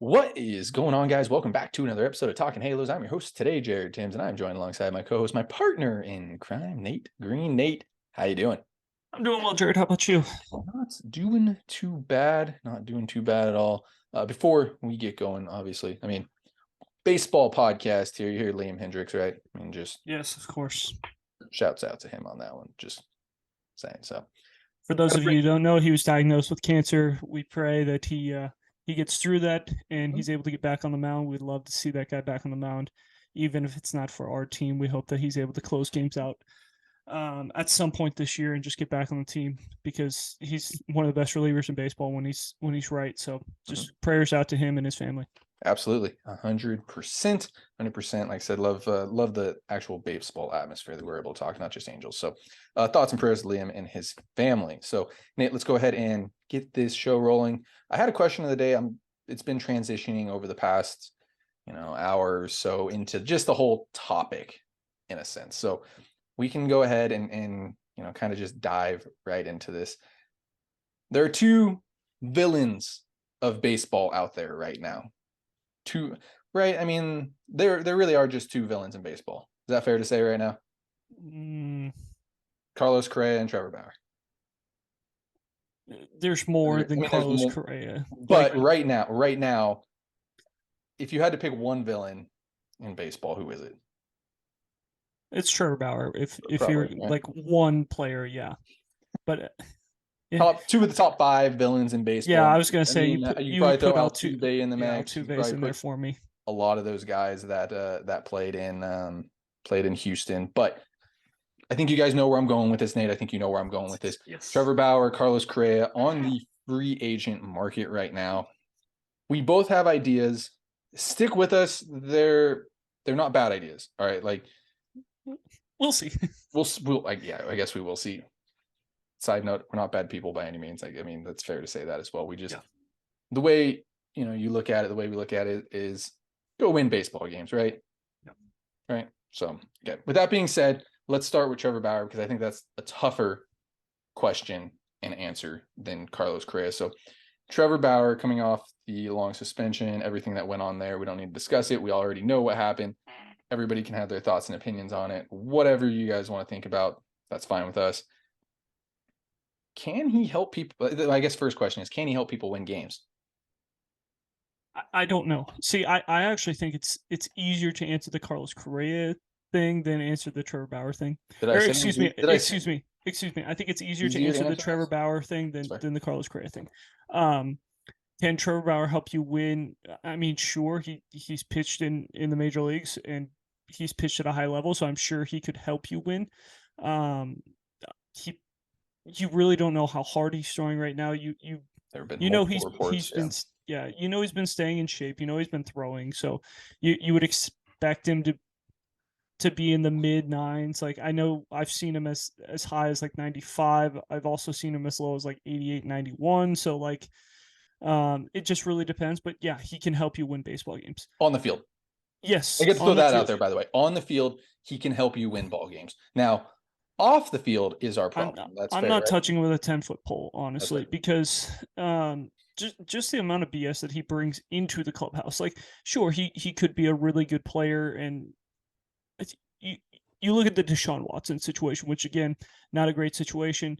What is going on, guys? Welcome back to another episode of Talking Halos. I'm your host today, Jared Timms, and I'm joined alongside my co-host, my partner in crime, Nate Green. Nate, how you doing? I'm doing well, Jared. How about you? Not doing too bad. Not doing too bad at all. Before we get going, obviously, baseball podcast here. You hear Liam Hendricks, right? Just Yes, of course. shouts out to him on that one. Just saying. So, For those of you who don't know, he was diagnosed with cancer. We pray that he gets through that and he's able to get back on the mound. We'd love to see that guy back on the mound, even if it's not for our team. We hope that he's able to close games out at some point this year and just get back on the team because he's one of the best relievers in baseball when he's right. So just prayers out to him and his family. absolutely, 100%, 100%. Like I said, love the actual baseball atmosphere that we're able to talk, not just Angels. So, thoughts and prayers to Liam and his family. So, Nate, let's go ahead and get this show rolling. I had a question of the day. It's been transitioning over the past, hour or so into just the whole topic, in a sense. So, we can go ahead and kind of just dive right into this. There are two villains of baseball out there right now. Two, right? There really are just two villains in baseball. Is that fair to say right now? Carlos Correa and Trevor Bauer. There's more than Carlos Correa. But right now, if you had to pick one villain in baseball, who is it? It's Trevor Bauer. If Probably, you're right? like one player, yeah. But top two of the top five villains in baseball. Yeah, I was gonna say you probably throw Altuve in the mix. Altuve's in there for me. A lot of those guys that played in Houston, but I think you guys know where I'm going with this, Nate. I think you know where I'm going with this. Yes. Trevor Bauer, Carlos Correa on the free agent market right now. We both have ideas. Stick with us. They're not bad ideas. All right, like we'll see. I guess we will see. Side note, we're not bad people by any means. That's fair to say that as well. We just the way you look at it, the way we look at it is go win baseball games, right? Yeah. Right. So, okay. With that being said, let's start with Trevor Bauer because I think that's a tougher question and answer than Carlos Correa. So, Trevor Bauer coming off the long suspension, everything that went on there, we don't need to discuss it. We already know what happened. Everybody can have their thoughts and opinions on it. Whatever you guys want to think about, that's fine with us. Can he help people? I guess first question is, can he help people win games? I don't know. See, I actually think it's easier to answer the Carlos Correa thing than answer the Trevor Bauer thing. Excuse me. I think it's easier to answer the Trevor Bauer thing than the Carlos Correa thing. Can Trevor Bauer help you win? Sure, he's pitched in the major leagues and he's pitched at a high level, so I'm sure he could help you win. You really don't know how hard he's throwing right now. He's been staying in shape. He's been throwing, so you would expect him to be in the mid nines. Like I know I've seen him as high as like 95. I've also seen him as low as like 88, 91. So like it just really depends. But yeah, he can help you win baseball games. On the field. Yes. I get to throw that out there, by the way. On the field, he can help you win ball games. Now, off the field is our problem. I'm not touching him with a 10-foot pole, honestly, because just the amount of BS that he brings into the clubhouse. Like, sure, he could be a really good player, and you look at the Deshaun Watson situation, which again, not a great situation.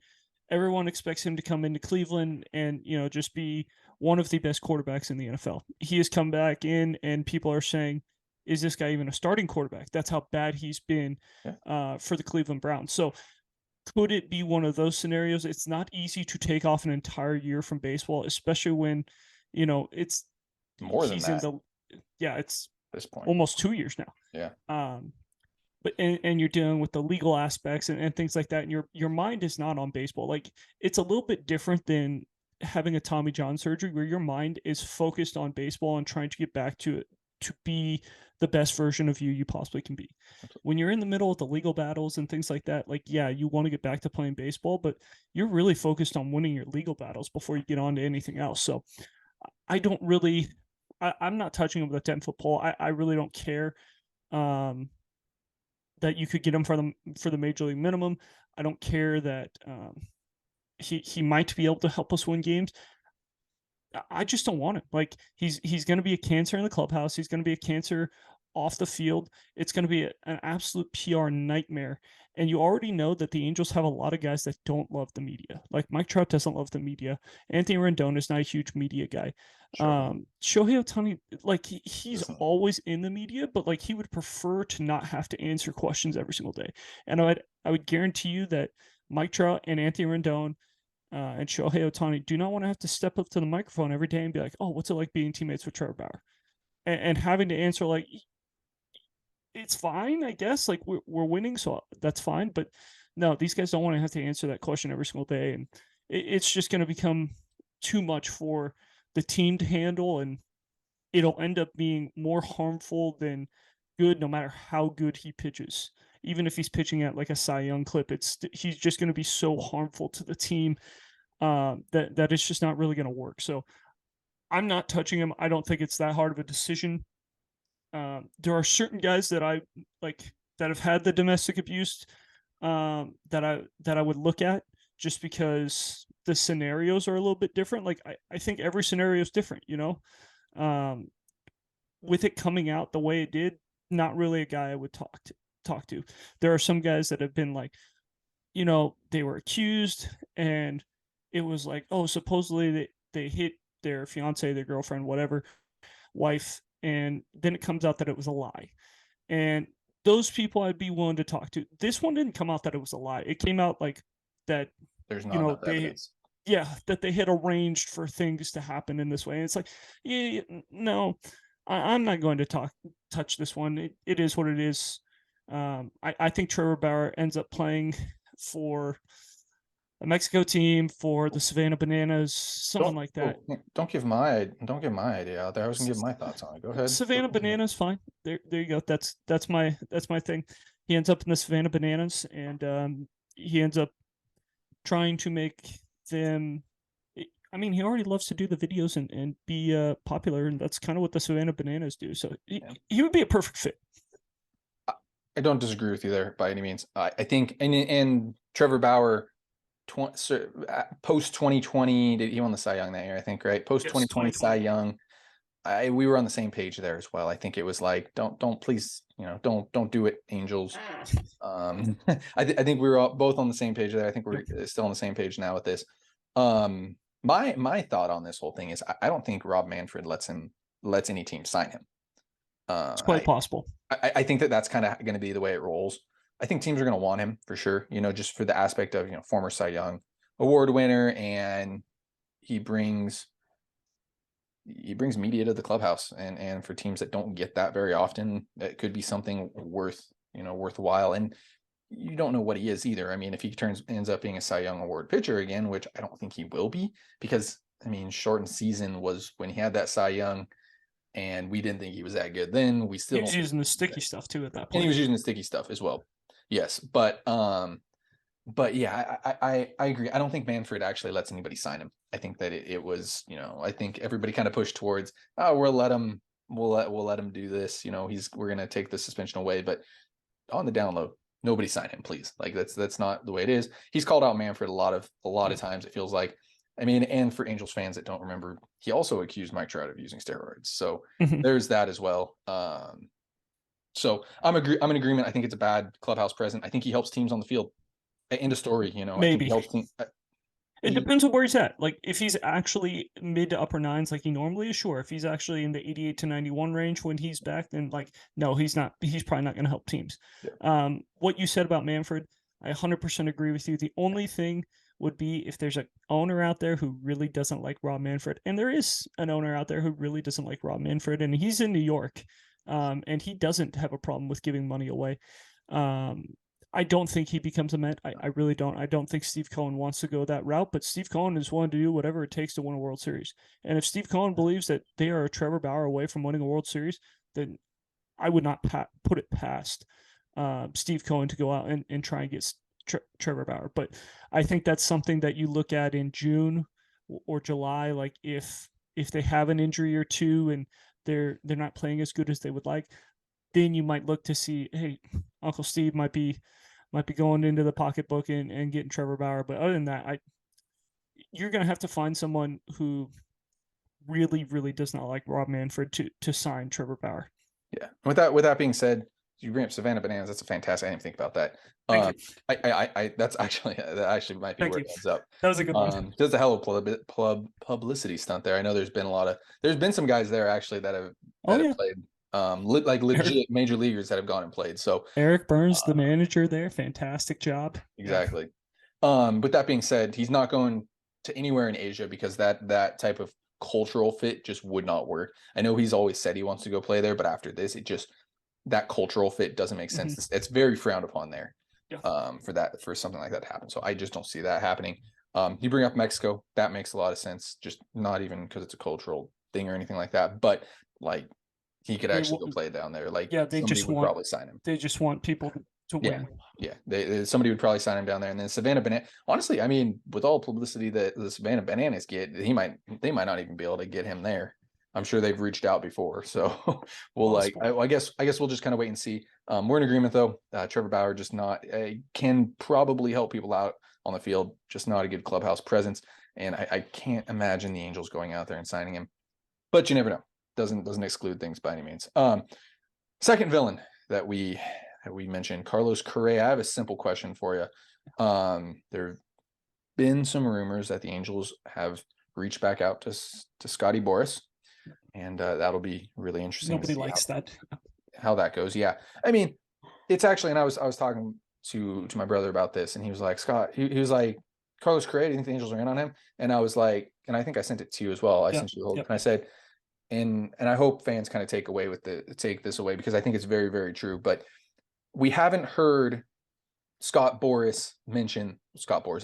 Everyone expects him to come into Cleveland and just be one of the best quarterbacks in the NFL. He has come back in, and people are saying, is this guy even a starting quarterback? That's how bad he's been for the Cleveland Browns. So could it be one of those scenarios? It's not easy to take off an entire year from baseball, especially when, it's more than that. It's this point almost 2 years now. Yeah. But you're dealing with the legal aspects and things like that. And your mind is not on baseball. Like it's a little bit different than having a Tommy John surgery where your mind is focused on baseball and trying to get back to it, to be the best version of you possibly can be. When you're in the middle of the legal battles and things like that, like, yeah, you want to get back to playing baseball, but you're really focused on winning your legal battles before you get on to anything else. So I'm not touching him with a 10-foot pole. I really don't care that you could get him for the major league minimum. I don't care that he might be able to help us win games. I just don't want him. Like he's going to be a cancer in the clubhouse. He's going to be a cancer off the field. It's going to be an absolute PR nightmare. And you already know that the Angels have a lot of guys that don't love the media. Like Mike Trout doesn't love the media. Anthony Rendon is not a huge media guy. Sure. Shohei Ohtani, like he's Listen, always in the media, but like he would prefer to not have to answer questions every single day. And I would guarantee you that Mike Trout and Anthony Rendon and Shohei Ohtani do not want to have to step up to the microphone every day and be like, "Oh, what's it like being teammates with Trevor Bauer?" And having to answer like, "It's fine, I guess. Like we're winning, so that's fine." But no, these guys don't want to have to answer that question every single day, and it's just going to become too much for the team to handle, and it'll end up being more harmful than good, no matter how good he pitches. Even if he's pitching at like a Cy Young clip, he's just going to be so harmful to the team that it's just not really going to work. So I'm not touching him. I don't think it's that hard of a decision. There are certain guys that I like that have had the domestic abuse that I would look at just because the scenarios are a little bit different. Like I think every scenario is different, you know. Um, with it coming out the way it did, not really a guy I would talk to. There are some guys that have been like, you know, they were accused and it was like, oh, supposedly they hit their fiance, their girlfriend, whatever, wife, and then it comes out that it was a lie. And those people I'd be willing to talk to. This one didn't come out that it was a lie. It came out like that, there's you not know, enough evidence. yeah, that they had arranged for things to happen in this way. And it's like, yeah, no, I'm not going to touch this one. It is what it is. I think Trevor Bauer ends up playing for a Mexico team, for the Savannah Bananas, someone Don't like that. don't give my idea out there. I was gonna give my thoughts on it. Go ahead. Savannah Bananas, fine. There you go. That's my thing. He ends up in the Savannah Bananas, and he ends up trying to make them. I mean, he already loves to do the videos and be popular, and that's kind of what the Savannah Bananas do. So he would be a perfect fit. I don't disagree with you there by any means. I think and Trevor Bauer, post 2020, he won the Cy Young that year, I think, right? Post 2020 Cy Young, we were on the same page there as well. I think it was like, don't please, don't do it, Angels. I think we were both on the same page there. I think we're still on the same page now with this. My thought on this whole thing is I don't think Rob Manfred lets any team sign him. It's quite possible. I think that's kind of going to be the way it rolls. I think teams are going to want him for sure, just for the aspect of, former Cy Young award winner, and he brings media to the clubhouse, and for teams that don't get that very often, that could be something worthwhile. And you don't know what he is either. I mean, if he ends up being a Cy Young award pitcher again, which I don't think he will be, because I mean, shortened season was when he had that Cy Young, and we didn't think he was that good then. We still he was using the sticky stuff too at that point. And he was using the sticky stuff as well. Yes, but yeah, I agree. I don't think Manfred actually lets anybody sign him. I think that it was, I think everybody kind of pushed towards, oh, we'll let him do this. We're gonna take the suspension away, but on the download, nobody sign him, please. Like that's not the way it is. He's called out Manfred a lot of times, it feels like. I mean, and for Angels fans that don't remember, he also accused Mike Trout of using steroids. So there's that as well. So I'm in agreement. I think it's a bad clubhouse present. I think he helps teams on the field. End of story. Maybe. I think he helps teams. It depends on where he's at. Like if he's actually mid to upper nines like he normally is, sure. If he's actually in the 88 to 91 range when he's back, then like no, he's not. He's probably not going to help teams. Yeah. What you said about Manfred, I 100% agree with you. The only thing would be if there's an owner out there who really doesn't like Rob Manfred, and there is an owner out there who really doesn't like Rob Manfred, and he's in New York, and he doesn't have a problem with giving money away. I don't think he becomes a Met. I really don't. I don't think Steve Cohen wants to go that route, but Steve Cohen is willing to do whatever it takes to win a World Series. And if Steve Cohen believes that they are a Trevor Bauer away from winning a World Series, then I would not put it past Steve Cohen to go out and try and get Trevor Bauer. But I think that's something that you look at in June or July, like if they have an injury or two and they're not playing as good as they would like, then you might look to see, hey, Uncle Steve might be going into the pocketbook and getting Trevor Bauer. But other than that, you're going to have to find someone who really, really does not like Rob Manfred to sign Trevor Bauer. Yeah. With that being said, you bring up Savannah Bananas. That's a fantastic. I didn't think about that. Thank you. That's actually that actually might be Thank where you. it ends up. That was a good one. Just a hell of a publicity stunt there. I know there's been some guys there actually Oh, that have yeah. played like Eric, legit major leaguers that have gone and played. So Eric Burns, the manager there, fantastic job. Yeah. exactly. With that being said, he's not going to anywhere in Asia because that type of cultural fit just would not work. I know he's always said he wants to go play there, but after this, that cultural fit doesn't make sense. Mm-hmm. It's very frowned upon there. Yeah. For something like that to happen. So I just don't see that happening. You bring up Mexico, that makes a lot of sense. Just not even because it's a cultural thing or anything like that, but like he could actually go play down there. Like Yeah, somebody would probably sign him. They just want people to win. Yeah. Somebody would probably sign him down there. And then Savannah Banana. Honestly, I mean, with all publicity that the Savannah Bananas get, they might not even be able to get him there. I'm sure they've reached out before. So we'll I guess we'll just kind of wait and see. We're in agreement though. Trevor Bauer just not can probably help people out on the field, just not a good clubhouse presence. And I can't imagine the Angels going out there and signing him. But you never know. Doesn't exclude things by any means. Second villain that we mentioned, Carlos Correa. I have a simple question for you. There have been some rumors that the Angels have reached back out to Scotty Boras, and that'll be really interesting. Nobody likes how that goes. Yeah, I mean, it's actually, and I was talking to my brother about this, and he was like, Scott, he was like, Carlos Correa, do you think the Angels are in on him? And I was like, and I think I sent it to you as well. I sent you the whole, and I said, and I hope fans kind of take this away because I think it's very, very true. But we haven't heard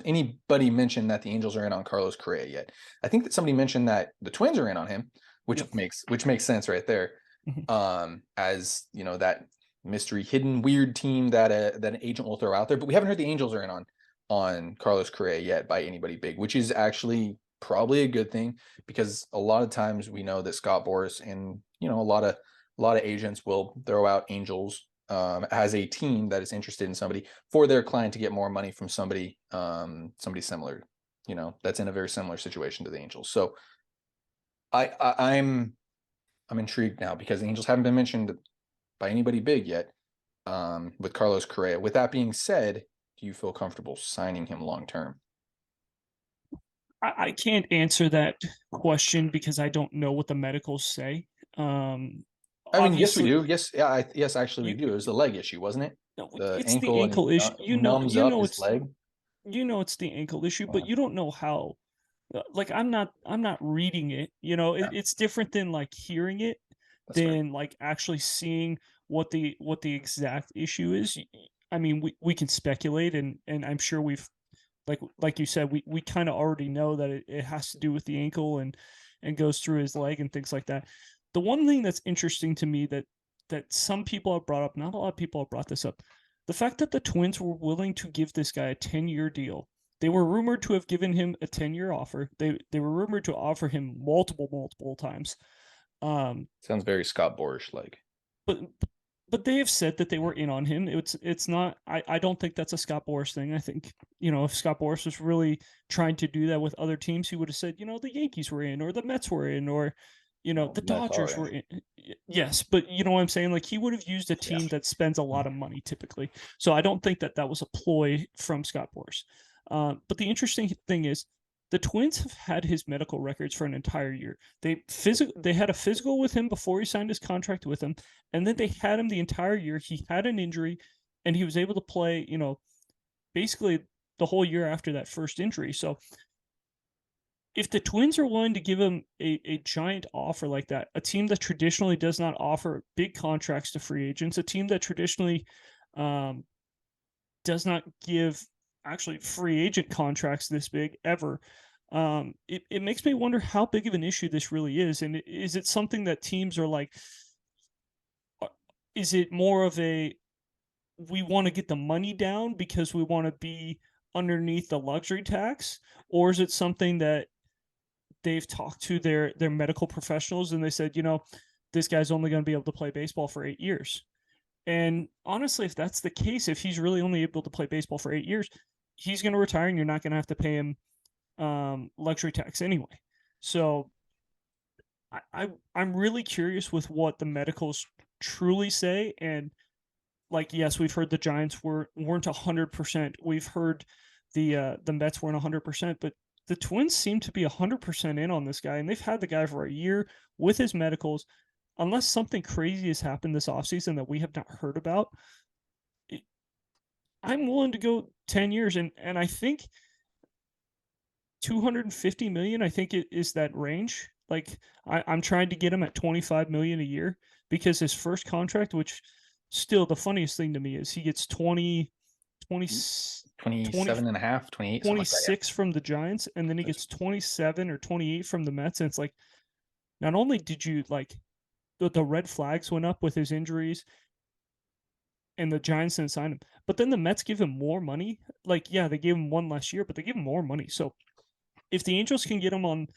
anybody mention that the Angels are in on Carlos Correa yet. I think that somebody mentioned that the Twins are in on him, which makes sense right there. Mm-hmm. As you know, that mystery hidden weird team that an agent will throw out there, but we haven't heard the Angels are in on Carlos Correa yet by anybody big, which is actually probably a good thing because a lot of times we know that Scott Boras and a lot of agents will throw out Angels as a team that is interested in somebody for their client to get more money from somebody similar, that's in a very similar situation to the Angels. So I'm intrigued now because the Angels haven't been mentioned by anybody big yet with Carlos Correa. With that being said, do you feel comfortable signing him long term? I can't answer that question because I don't know what the medicals say. I mean, yes, we do. Yes, yeah, yes, actually, we do. It was the leg issue, wasn't it? It's the ankle issue. His leg. It's the ankle issue, but you don't know how. Like I'm not reading it. It's different than like hearing it than like actually seeing what the exact issue is. I mean, we can speculate, and I'm sure we've like you said, we kind of already know that it has to do with the ankle and goes through his leg and things like that. The one thing that's interesting to me that some people have brought up, not a lot of people have brought this up, the fact that the Twins were willing to give this guy a 10-year deal. They were rumored to have given him a 10-year offer. They were rumored to offer him multiple times. Sounds very Scott Boras like. But they have said that they were in on him. It's not. I don't think that's a Scott Boras thing. I think if Scott Boras was really trying to do that with other teams, he would have said the Yankees were in, or the Mets were in, or the Dodgers were in. Yes, but you know what I'm saying? Like he would have used a team that spends a lot of money typically. So I don't think that was a ploy from Scott Boras. But the interesting thing is, the Twins have had his medical records for an entire year. They had a physical with him before he signed his contract with him, and then they had him the entire year. He had an injury, and he was able to play, basically the whole year after that first injury. So if the Twins are willing to give him a giant offer like that, a team that traditionally does not offer big contracts to free agents, a team that traditionally does not give actually free agent contracts this big ever, it makes me wonder how big of an issue this really is. And is it something that teams are like, is it more of a, we want to get the money down because we want to be underneath the luxury tax? Or is it something that they've talked to their medical professionals and they said, this guy's only going to be able to play baseball for 8 years? And honestly, if that's the case, if he's really only able to play baseball for 8 years, he's going to retire and you're not going to have to pay him luxury tax anyway. So I'm really curious with what the medicals truly say. And like, yes, we've heard the Giants weren't 100%. We've heard the Mets weren't 100%, but the Twins seem to be 100% in on this guy, and they've had the guy for a year with his medicals. Unless something crazy has happened this offseason that we have not heard about, I'm willing to go 10 years, and I think 250 million, I think it is that range. Like, I'm trying to get him at 25 million a year because his first contract, which still the funniest thing to me is he gets 20 27 and a half, 28, something like that. 26 from the Giants, and then he gets 27 or 28 from the Mets. And it's like, not only did you like the red flags went up with his injuries and the Giants didn't sign him, but then the Mets give him more money. Like, yeah, they gave him one last year, but they give him more money. So if the Angels can get him on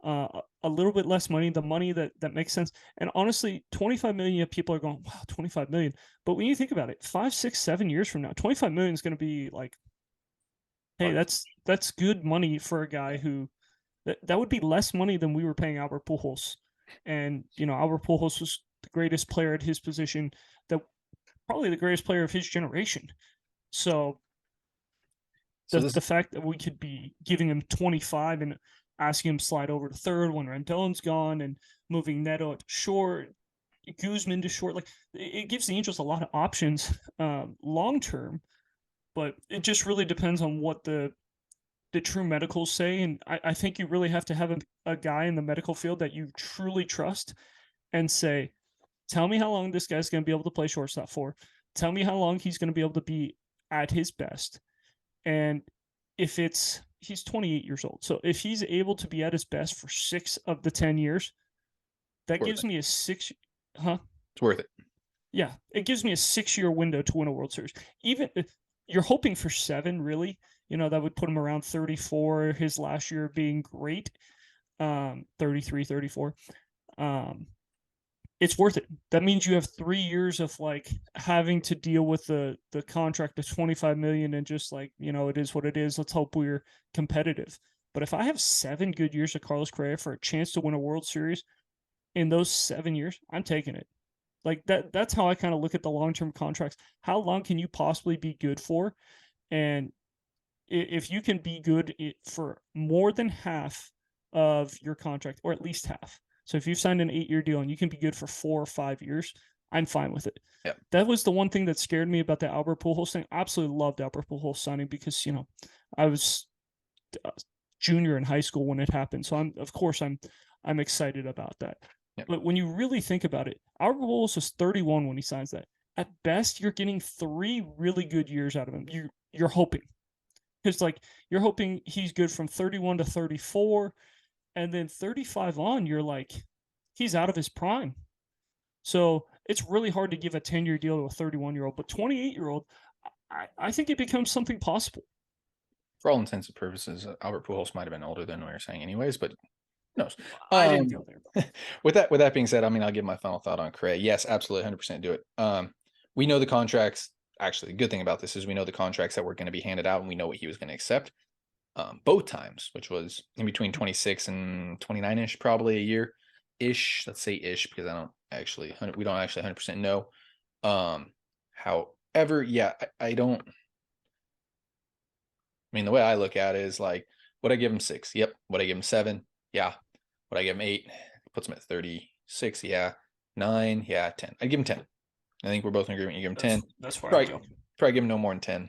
a little bit less money, the money that makes sense. And honestly, 25 million, people are going, wow, 25 million. But when you think about it, 5, 6, 7 years from now, 25 million is going to be like, hey, that's good money for a guy who that would be less money than we were paying Albert Pujols. And Albert Pujols was the greatest player at his position, that probably the greatest player of his generation. So the fact that we could be giving him 25 and asking him to slide over to third when Rendon's gone, and moving Neto to short, Guzman to short, like, it gives the Angels a lot of options long term. But it just really depends on what the true medicals say. And I think you really have to have a guy in the medical field that you truly trust and say, tell me how long this guy's going to be able to play shortstop for. Tell me how long he's going to be able to be at his best. And if he's 28 years old. So if he's able to be at his best for 6 of the 10 years, that gives me a 6, It's worth it. Yeah, it gives me a 6-year window to win a World Series. Even you're hoping for 7, really. That would put him around 34, his last year being great. 33, 34. It's worth it. That means you have 3 years of like having to deal with the contract of 25 million and just like, it is what it is. Let's hope we're competitive. But if I have 7 good years of Carlos Correa for a chance to win a World Series in those 7 years, I'm taking it. Like that's how I kind of look at the long-term contracts. How long can you possibly be good for? And if you can be good for more than half of your contract, or at least half. So if you've signed an 8-year deal and you can be good for 4 or 5 years, I'm fine with it. Yep. That was the one thing that scared me about the Albert Pujols thing. I absolutely loved Albert Pujols signing because, I was junior in high school when it happened. So I'm excited about that. Yep. But when you really think about it, Albert Pujols was 31 when he signs that. At best, you're getting 3 really good years out of him. You're hoping. Because like you're hoping he's good from 31 to 34, and then 35 on, you're like, he's out of his prime. So it's really hard to give a 10-year deal to a 31-year-old, but 28-year-old, I think it becomes something possible. For all intents and purposes, Albert Pujols might have been older than we were saying, anyways, but who knows? I didn't go there. With that being said, I'll give my final thought on Correa. Yes, absolutely, 100% do it. We know the contracts. Actually, the good thing about this is we know the contracts that were going to be handed out, and we know what he was going to accept both times, which was in between 26 and 29-ish, probably a year-ish. Let's say ish, because we don't actually 100% know. However, yeah, I don't. I mean, the way I look at it is like, would I give him 6? Yep. Would I give him 7? Yeah. Would I give him 8? Puts him at 36. Yeah. 9. Yeah. 10. I'd give him 10. I think we're both in agreement. You give him 10. That's where I go. Probably give him no more than 10.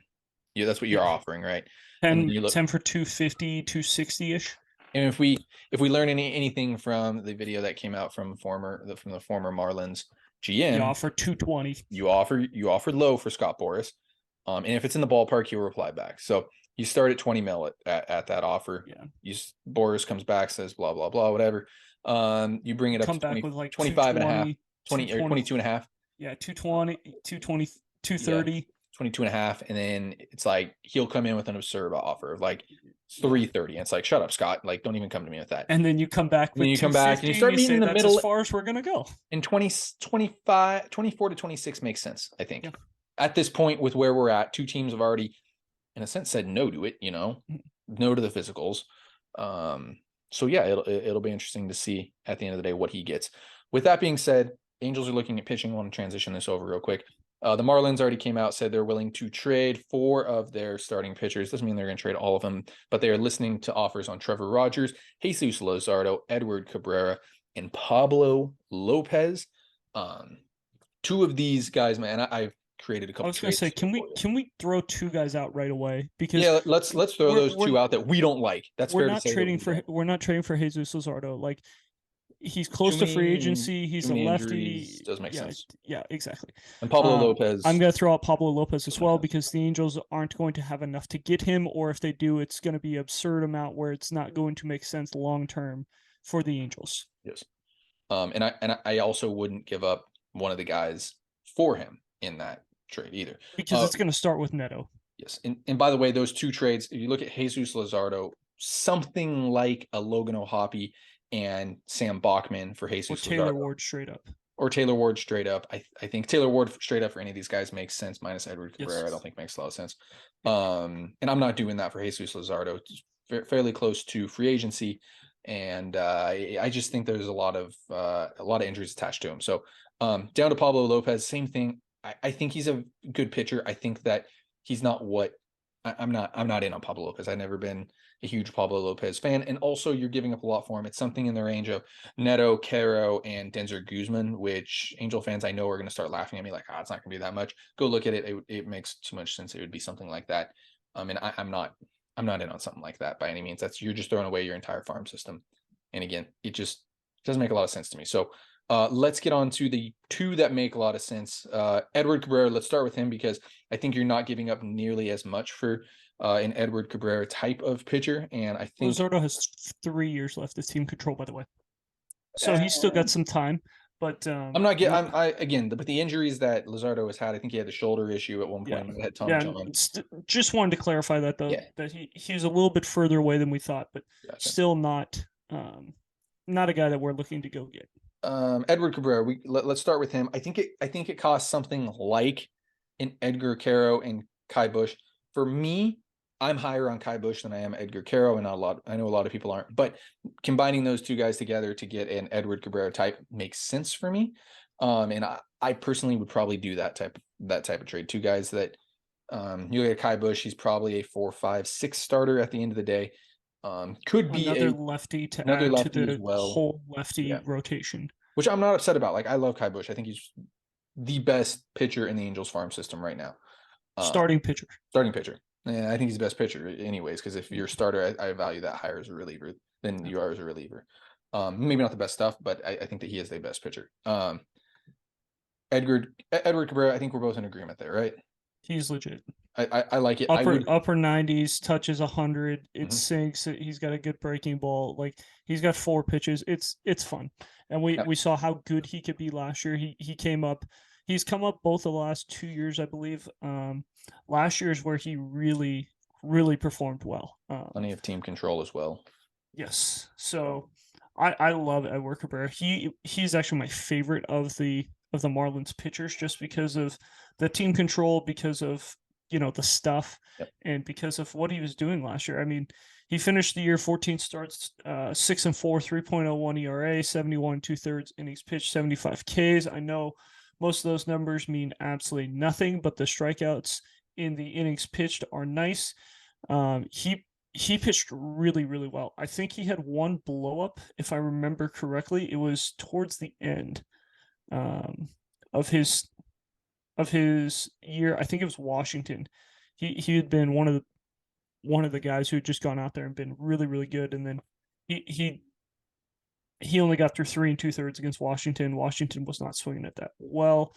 Yeah, that's what you're offering, right? 10 for 250, 260-ish. And if we learn anything from the video that came out from the former Marlins GM, you offer 220. You offered low for Scott Boras. And if it's in the ballpark, he'll reply back. So you start at 20 mil at that offer. Yeah. Boras comes back, says blah, blah, blah, whatever. You bring it up to 20, with like 25 and a half, 20 or 22 and a half. Yeah, 220, 220, 230. Yeah, 22 and a half. And then it's like, he'll come in with an absurd offer of like 330. And it's like, shut up, Scott. Like, don't even come to me with that. And then you come back with, and you come back and you start meeting in the middle. As far as we're going to go. And 24 to 26 makes sense, I think. Yeah. At this point with where we're at, 2 teams have already, in a sense, said no to it, no to the physicals. So yeah, it'll be interesting to see at the end of the day what he gets. With that being said, Angels are looking at pitching. I want to transition this over real quick. The Marlins already came out, said they're willing to trade 4 of their starting pitchers. Doesn't mean they're going to trade all of them, but they are listening to offers on Trevor Rogers, Jesus Luzardo, Edward Cabrera, and Pablo Lopez. 2 of these guys, man, I've created a I couple was gonna say, trades. can we throw 2 guys out right away? Because Yeah, let's throw those 2 out that we don't like. That's fair to say that we don't. we're not trading for Jesus Luzardo. Like, he's Too close to free many agency. too He's a many lefty. injuries. Doesn't make Yeah, sense. yeah, exactly. And Pablo I'm Lopez gonna throw out Pablo Lopez as doesn't make well sense. because the Angels aren't going to have enough to get him, or if they do, it's going to be absurd amount where it's not going to make sense long term for the Angels. Yes. And I also wouldn't give up one of the guys for him in that trade either. Because it's going to start with Neto. Yes. And by the way, those 2 trades, if you look at Jesus Luzardo, something like a Logan O'Hoppe and Sam Bachman for Jesus Or Taylor Luzardo. Ward straight up. Or Taylor Ward straight up. I think Taylor Ward straight up for any of these guys makes sense, minus Edward Cabrera. Yes. I don't think makes a lot of sense. And I'm not doing that for Jesus Luzardo. It's fairly close to free agency, and I just think there's a lot of injuries attached to him. So down to Pablo Lopez, same thing. I think he's a good pitcher. I think that he's not what I'm not in on Pablo Lopez. I've never been a huge Pablo Lopez fan. And also you're giving up a lot for him. It's something in the range of Neto, Caro, and Denzer Guzman, which Angel fans I know are going to start laughing at me like, it's not going to be that much. Go look at it. It makes too much sense. It would be something like that. And I'm not in on something like that by any means. You're just throwing away your entire farm system. And again, it just doesn't make a lot of sense to me. So let's get on to the 2 that make a lot of sense. Edward Cabrera, let's start with him because I think you're not giving up nearly as much for an Edward Cabrera type of pitcher. And I think Luzardo has 3 years left of team control, by the way. So he's still got some time. But I'm not getting. Again, but the injuries that Luzardo has had, I think he had a shoulder issue at one point. Yeah, He had Tommy John. Just wanted to clarify that though, that he's a little bit further away than we thought, but still not a guy that we're looking to go get. Edward Cabrera. Let's start with him. I think it costs something like an Edgar Caro and Kai Bush. For me, I'm higher on Kai Bush than I am Edgar Caro, and I know a lot of people aren't. But combining those 2 guys together to get an Edward Cabrera type makes sense for me. And I personally would probably do that type of trade. 2 guys that you look at Kai Bush, he's probably a 4, 5, 6 starter at the end of the day. Could be another lefty to add to the whole lefty rotation, which I'm not upset about. Like, I love Kai Bush. I think he's the best pitcher in the Angels farm system right now. Starting pitcher. Yeah, I think he's the best pitcher anyways, because if you're a starter, I value that higher as a reliever than you are as a reliever. Maybe not the best stuff, but I think that he is the best pitcher. Edward Cabrera, I think we're both in agreement there, right? He's legit. I like it. Upper 90s, touches 100. It sinks. He's got a good breaking ball. Like, he's got 4 pitches. It's fun, and we saw how good he could be last year. He came up. He's come up both the last 2 years, I believe. Last year is where he really, really performed well. Plenty of team control as well. Yes. So I love Edward Cabrera. He's actually my favorite of the Marlins pitchers, just because of the team control, because of the stuff, and because of what he was doing last year. I mean, he finished the year 14 starts, 6-4, 3.01 ERA, 71 2/3 innings pitched, 75 Ks. I know most of those numbers mean absolutely nothing, but the strikeouts in the innings pitched are nice. He pitched really, really well. I think he had 1 blow up, if I remember correctly. It was towards the end of his year. I think it was Washington. He had been one of the guys who had just gone out there and been really, really good, and then he only got through 3 2/3 against Washington. Washington was not swinging it that well.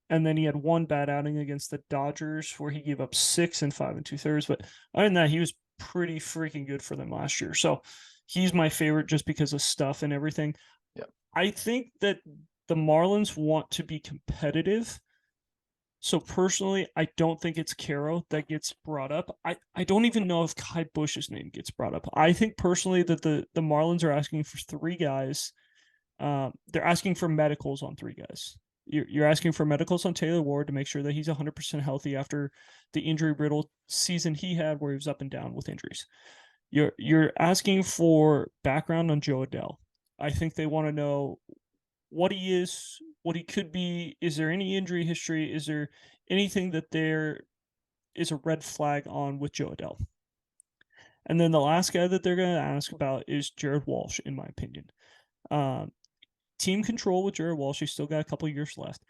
And then he had 1 bad outing against the Dodgers where he gave up 6 and 5 2/3. But other than that, he was pretty freaking good for them last year. So he's my favorite just because of stuff and everything. Yeah. I think that the Marlins want to be competitive. So personally, I don't think it's Caro that gets brought up. I don't even know if Kai Bush's name gets brought up. I think personally that the Marlins are asking for 3 guys. They're asking for medicals on 3 guys. You're asking for medicals on Taylor Ward to make sure that he's 100% healthy after the injury-riddled season he had where he was up and down with injuries. You're asking for background on Joe Adele. I think they want to know what he is, what he could be. Is there any injury history? Is there anything that there is a red flag on with Joe Adele? And then the last guy that they're going to ask about is Jared Walsh, in my opinion. Um, Team control with Jared Walsh. He's still got a couple years left.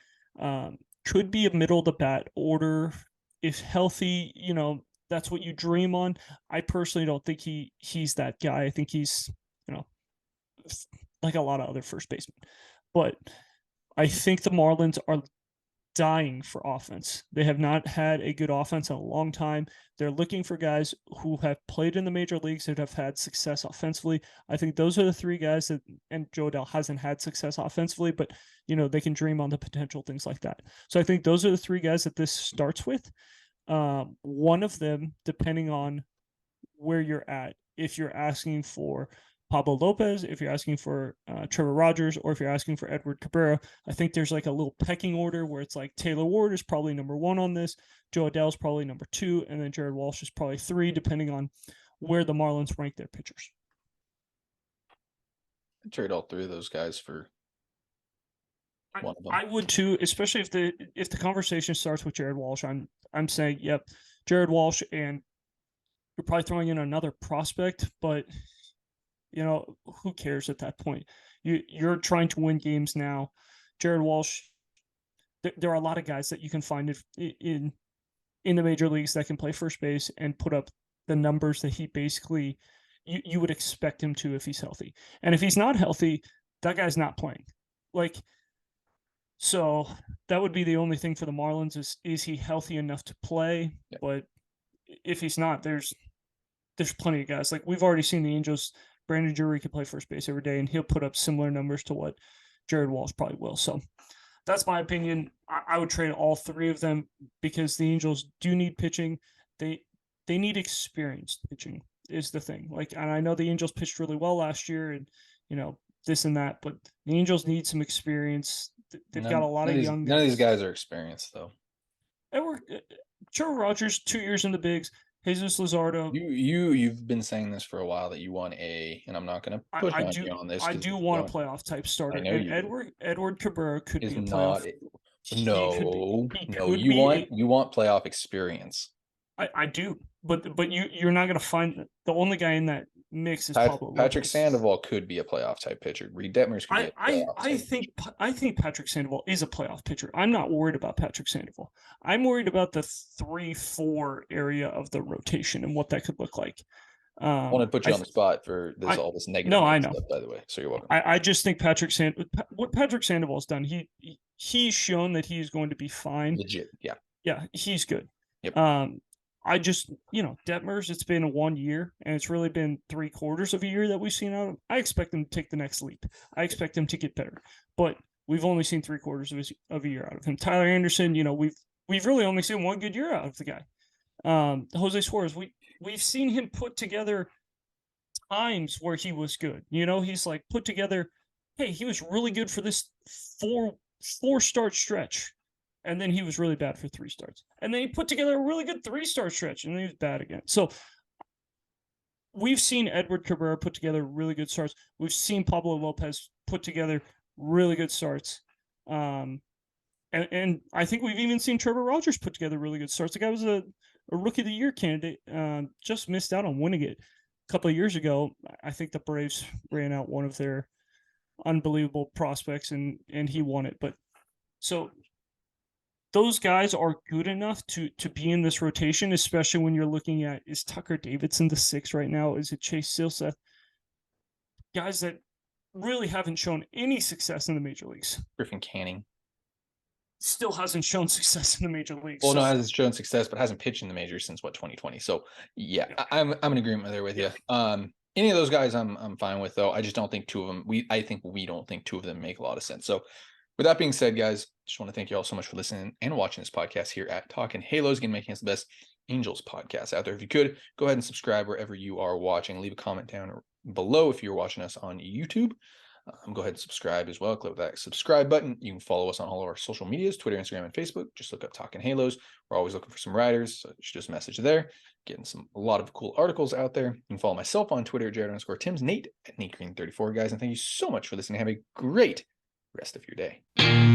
Could be a middle of the bat order. If healthy, that's what you dream on. I personally don't think he's that guy. I think he's, like a lot of other first basemen. But I think the Marlins are dying for offense. They have not had a good offense in a long time. They're looking for guys who have played in the major leagues that have had success offensively. I think those are the three guys that, and Joe Adele hasn't had success offensively, but they can dream on the potential, things like that. So I think those are the three guys that this starts with. One of them, depending on where you're at, if you're asking for Pablo Lopez, if you're asking for Trevor Rogers, or if you're asking for Edward Cabrera, I think there's like a little pecking order where it's like Taylor Ward is probably number one on this, Joe Adele's probably number two, and then Jared Walsh is probably three, depending on where the Marlins rank their pitchers. I'd trade all three of those guys for one of them. I would too, especially if the conversation starts with Jared Walsh. I'm saying, yep, Jared Walsh, and you're probably throwing in another prospect, but who cares at that point? You're trying to win games now. Jared Walsh, there are a lot of guys that you can find in the major leagues that can play first base and put up the numbers that he basically you would expect him to if he's healthy. And if he's not healthy, that guy's not playing. So that would be the only thing for the Marlins is he healthy enough to play? Yeah. But if he's not, there's plenty of guys. Like, we've already seen the Angels. Brandon Drury can play first base every day, and he'll put up similar numbers to what Jared Walsh probably will. So that's my opinion. I would trade all three of them because the Angels do need pitching. They need experienced pitching is the thing. And I know the Angels pitched really well last year, and this and that, but the Angels need some experience. They've got a lot of young guys. None of these guys are experienced, though. Trevor Rogers, 2 years in the bigs. Jesus Luzardo. You've been saying this for a while that you want and I'm not going to push you on this. I do want a playoff type starter. I know and Edward Cabrera could be a playoff. No, you want playoff experience. I do, but you're not going to find the only guy in that mix is Pablo Patrick Sandoval could be a playoff type pitcher. Reed Detmers could be a playoff I think Patrick Sandoval is a playoff pitcher. I'm not worried about Patrick Sandoval. I'm worried about the 3-4 area of the rotation and what that could look like. I want to put you on the spot for all this negative. No, I know. Stuff, by the way, so you're welcome. I just think what Patrick Sandoval's done, he's shown that he's going to be fine. Legit, yeah. Yeah, he's good. Yep. I just, Detmers, it's been 1 year, and it's really been 3/4 of a year that we've seen out of him. I expect him to take the next leap. I expect him to get better, but we've only seen 3/4 of a year out of him. Tyler Anderson, we've really only seen one good year out of the guy. Jose Suarez, we've seen him put together times where he was good. He's like put together, hey, he was really good for this four start stretch. And then he was really bad for 3 starts. And then he put together a really good 3-start stretch, and then he was bad again. So we've seen Edward Cabrera put together really good starts. We've seen Pablo Lopez put together really good starts. And I think we've even seen Trevor Rogers put together really good starts. The guy was a Rookie of the Year candidate, just missed out on winning it a couple of years ago. I think the Braves ran out one of their unbelievable prospects, and he won it. But so those guys are good enough to be in this rotation, especially when you're looking at, is Tucker Davidson the 6 right now? Is it Chase Silseth? Guys that really haven't shown any success in the major leagues. Griffin Canning still hasn't shown success in the major leagues. Well, no, hasn't shown success, but hasn't pitched in the majors since 2020. So yeah, I'm in agreement there with you. Any of those guys I'm fine with, though. I just don't think two of them. We don't think two of them make a lot of sense. So with that being said, guys, just want to thank you all so much for listening and watching this podcast here at Talking Halos, again, making us the best Angels podcast out there. If you could, go ahead and subscribe wherever you are watching. Leave a comment down below if you're watching us on YouTube. Go ahead and subscribe as well. Click that subscribe button. You can follow us on all of our social medias, Twitter, Instagram, and Facebook. Just look up Talking Halos. We're always looking for some writers, so shoot us a message there. Getting a lot of cool articles out there. You can follow myself on Twitter, Jared_Timms, Nate at NateGreen34, guys. And thank you so much for listening. Have a great rest of your day.